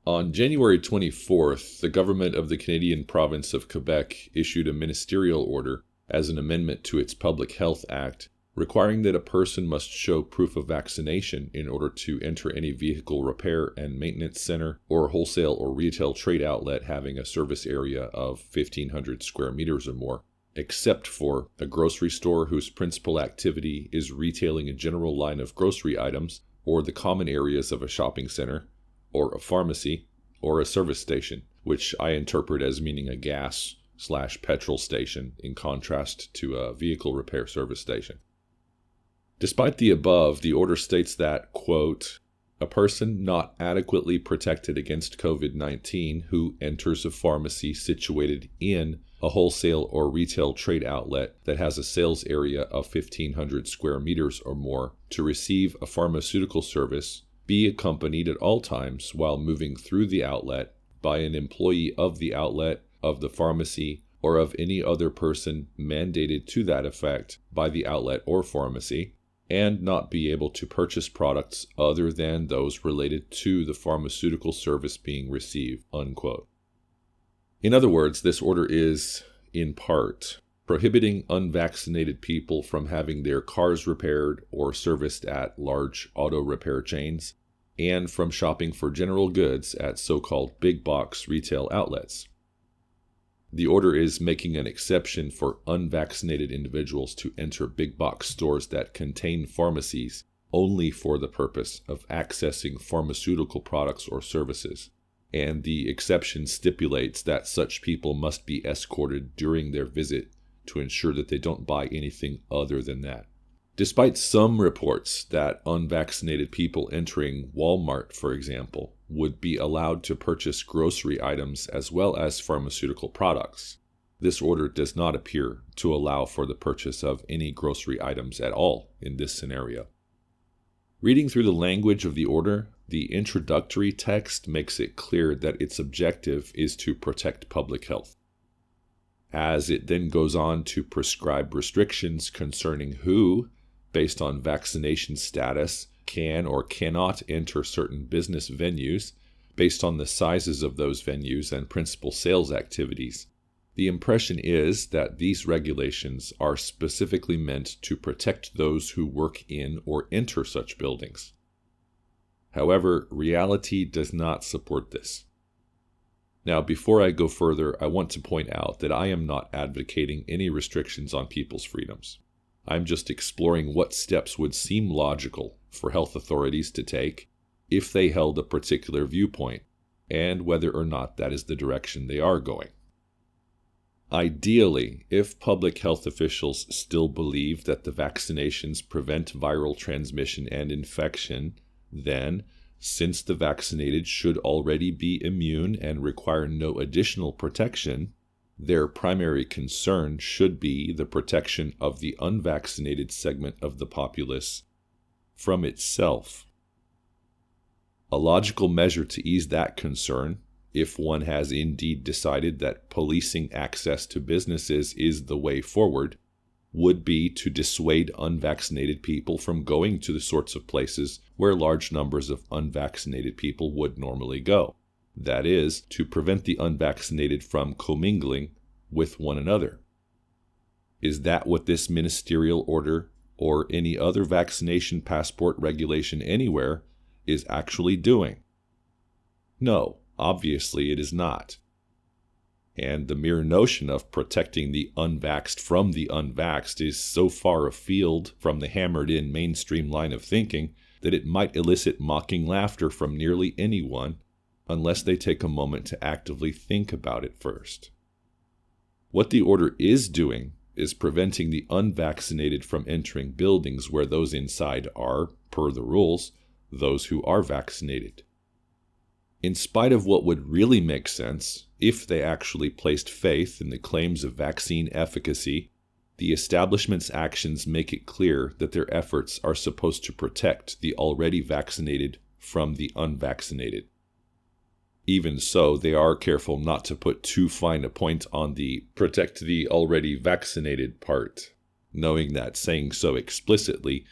On January 24th, the government of the Canadian province of Quebec issued a ministerial order as an amendment to its Public Health Act, requiring that a person must show proof of vaccination in order to enter any vehicle repair and maintenance center or wholesale or retail trade outlet having a service area of 1,500 square meters or more, except for a grocery store whose principal activity is retailing a general line of grocery items, or the common areas of a shopping center, or a pharmacy, or a service station, which I interpret as meaning a gas/petrol station in contrast to a vehicle repair service station. Despite the above, the order states that, quote, a person not adequately protected against COVID-19 who enters a pharmacy situated in a wholesale or retail trade outlet that has a sales area of 1,500 square meters or more to receive a pharmaceutical service be accompanied at all times while moving through the outlet by an employee of the outlet, of the pharmacy, or of any other person mandated to that effect by the outlet or pharmacy, and not be able to purchase products other than those related to the pharmaceutical service being received, unquote. In other words, this order is, in part, prohibiting unvaccinated people from having their cars repaired or serviced at large auto repair chains, and from shopping for general goods at so-called big box retail outlets. The order is making an exception for unvaccinated individuals to enter big box stores that contain pharmacies only for the purpose of accessing pharmaceutical products or services, and the exception stipulates that such people must be escorted during their visit to ensure that they don't buy anything other than that. Despite some reports that unvaccinated people entering Walmart, for example, would be allowed to purchase grocery items as well as pharmaceutical products, this order does not appear to allow for the purchase of any grocery items at all in this scenario. Reading through the language of the order, the introductory text makes it clear that its objective is to protect public health. As it then goes on to prescribe restrictions concerning who, based on vaccination status, can or cannot enter certain business venues, based on the sizes of those venues and principal sales activities, the impression is that these regulations are specifically meant to protect those who work in or enter such buildings. However, reality does not support this. Now, before I go further, I want to point out that I am not advocating any restrictions on people's freedoms. I'm just exploring what steps would seem logical for health authorities to take if they held a particular viewpoint, and whether or not that is the direction they are going. Ideally, if public health officials still believe that the vaccinations prevent viral transmission and infection, then, since the vaccinated should already be immune and require no additional protection, their primary concern should be the protection of the unvaccinated segment of the populace from itself. A logical measure to ease that concern, if one has indeed decided that policing access to businesses is the way forward, would be to dissuade unvaccinated people from going to the sorts of places where large numbers of unvaccinated people would normally go. That is, to prevent the unvaccinated from commingling with one another. Is that what this ministerial order, or any other vaccination passport regulation anywhere, is actually doing? No, obviously it is not. And the mere notion of protecting the unvaxxed from the unvaxxed is so far afield from the hammered-in mainstream line of thinking that it might elicit mocking laughter from nearly anyone, unless they take a moment to actively think about it first. What the order is doing is preventing the unvaccinated from entering buildings where those inside are, per the rules, those who are vaccinated. In spite of what would really make sense, if they actually placed faith in the claims of vaccine efficacy, the establishment's actions make it clear that their efforts are supposed to protect the already vaccinated from the unvaccinated. Even so, they are careful not to put too fine a point on the protect the already vaccinated part, knowing that saying so explicitly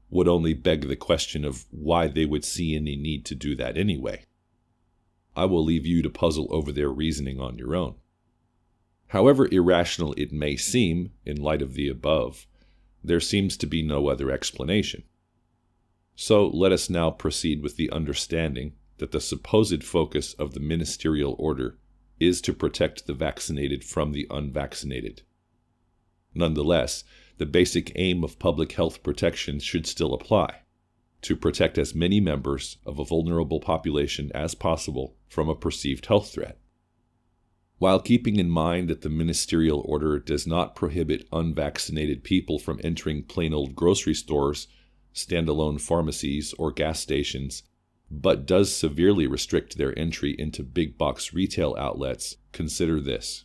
would only beg the question of why they would see any need to do that anyway. I will leave you to puzzle over their reasoning on your own. However irrational it may seem in light of the above, there seems to be no other explanation. So let us now proceed with the understanding that the supposed focus of the ministerial order is to protect the vaccinated from the unvaccinated. Nonetheless, the basic aim of public health protection should still apply: to protect as many members of a vulnerable population as possible from a perceived health threat. While keeping in mind that the ministerial order does not prohibit unvaccinated people from entering plain old grocery stores, standalone pharmacies, or gas stations, but does severely restrict their entry into big box retail outlets, consider this.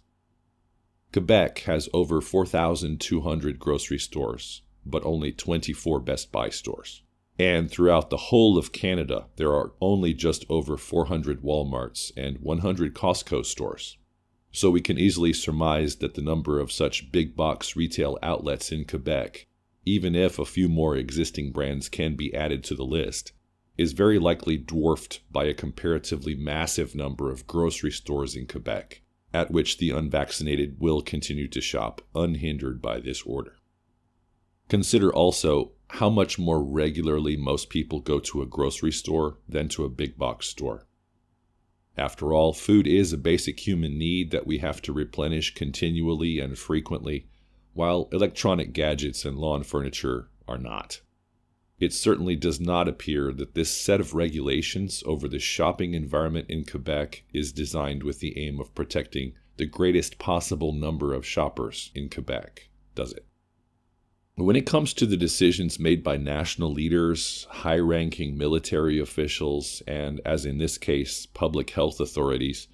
Quebec has over 4,200 grocery stores, but only 24 Best Buy stores. And throughout the whole of Canada, there are only just over 400 Walmarts and 100 Costco stores. So we can easily surmise that the number of such big box retail outlets in Quebec, even if a few more existing brands can be added to the list, is very likely dwarfed by a comparatively massive number of grocery stores in Quebec, at which the unvaccinated will continue to shop unhindered by this order. Consider also how much more regularly most people go to a grocery store than to a big box store. After all, food is a basic human need that we have to replenish continually and frequently, while electronic gadgets and lawn furniture are not. It certainly does not appear that this set of regulations over the shopping environment in Quebec is designed with the aim of protecting the greatest possible number of shoppers in Quebec, does it? When it comes to the decisions made by national leaders, high-ranking military officials, and, as in this case, public health authorities,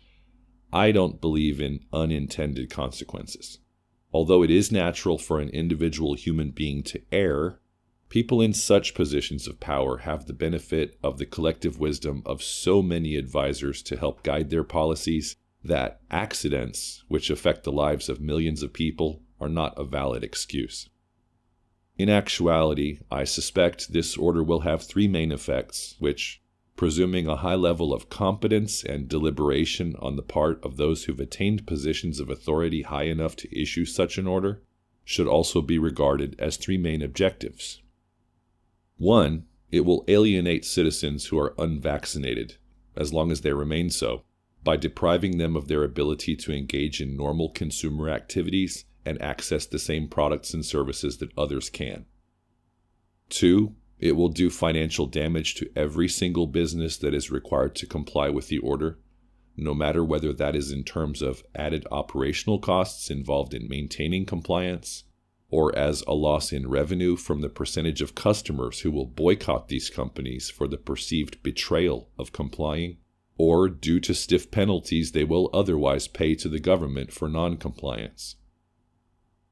I don't believe in unintended consequences. Although it is natural for an individual human being to err, people in such positions of power have the benefit of the collective wisdom of so many advisors to help guide their policies that accidents, which affect the lives of millions of people, are not a valid excuse. In actuality, I suspect this order will have three main effects, which, presuming a high level of competence and deliberation on the part of those who've attained positions of authority high enough to issue such an order, should also be regarded as three main objectives. 1. It will alienate citizens who are unvaccinated, as long as they remain so, by depriving them of their ability to engage in normal consumer activities and access the same products and services that others can. 2. It will do financial damage to every single business that is required to comply with the order, no matter whether that is in terms of added operational costs involved in maintaining compliance, or as a loss in revenue from the percentage of customers who will boycott these companies for the perceived betrayal of complying, or due to stiff penalties they will otherwise pay to the government for non-compliance.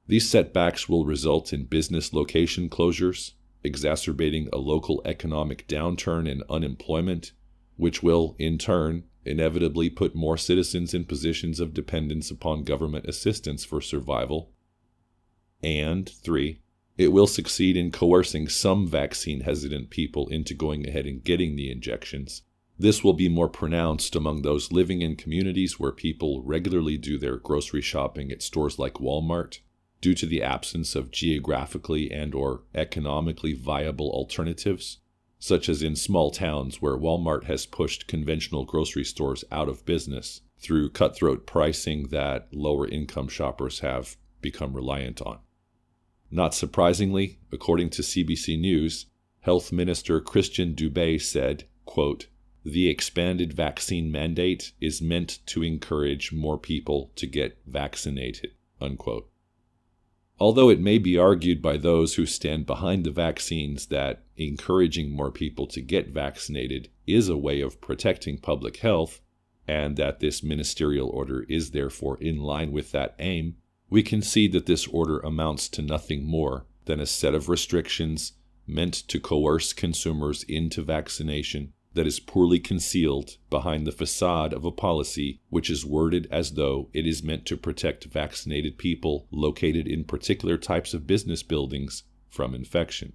These setbacks will result in business location closures, exacerbating a local economic downturn and unemployment, which will, in turn, inevitably put more citizens in positions of dependence upon government assistance for survival. And 3. It will succeed in coercing some vaccine-hesitant people into going ahead and getting the injections. This will be more pronounced among those living in communities where people regularly do their grocery shopping at stores like Walmart, due to the absence of geographically and/or economically viable alternatives, such as in small towns where Walmart has pushed conventional grocery stores out of business through cutthroat pricing that lower-income shoppers have become reliant on. Not surprisingly, according to CBC News, Health Minister Christian Dubé said, quote, "The expanded vaccine mandate is meant to encourage more people to get vaccinated," unquote. Although it may be argued by those who stand behind the vaccines that encouraging more people to get vaccinated is a way of protecting public health, and that this ministerial order is therefore in line with that aim, we can see that this order amounts to nothing more than a set of restrictions meant to coerce consumers into vaccination that is poorly concealed behind the facade of a policy which is worded as though it is meant to protect vaccinated people located in particular types of business buildings from infection.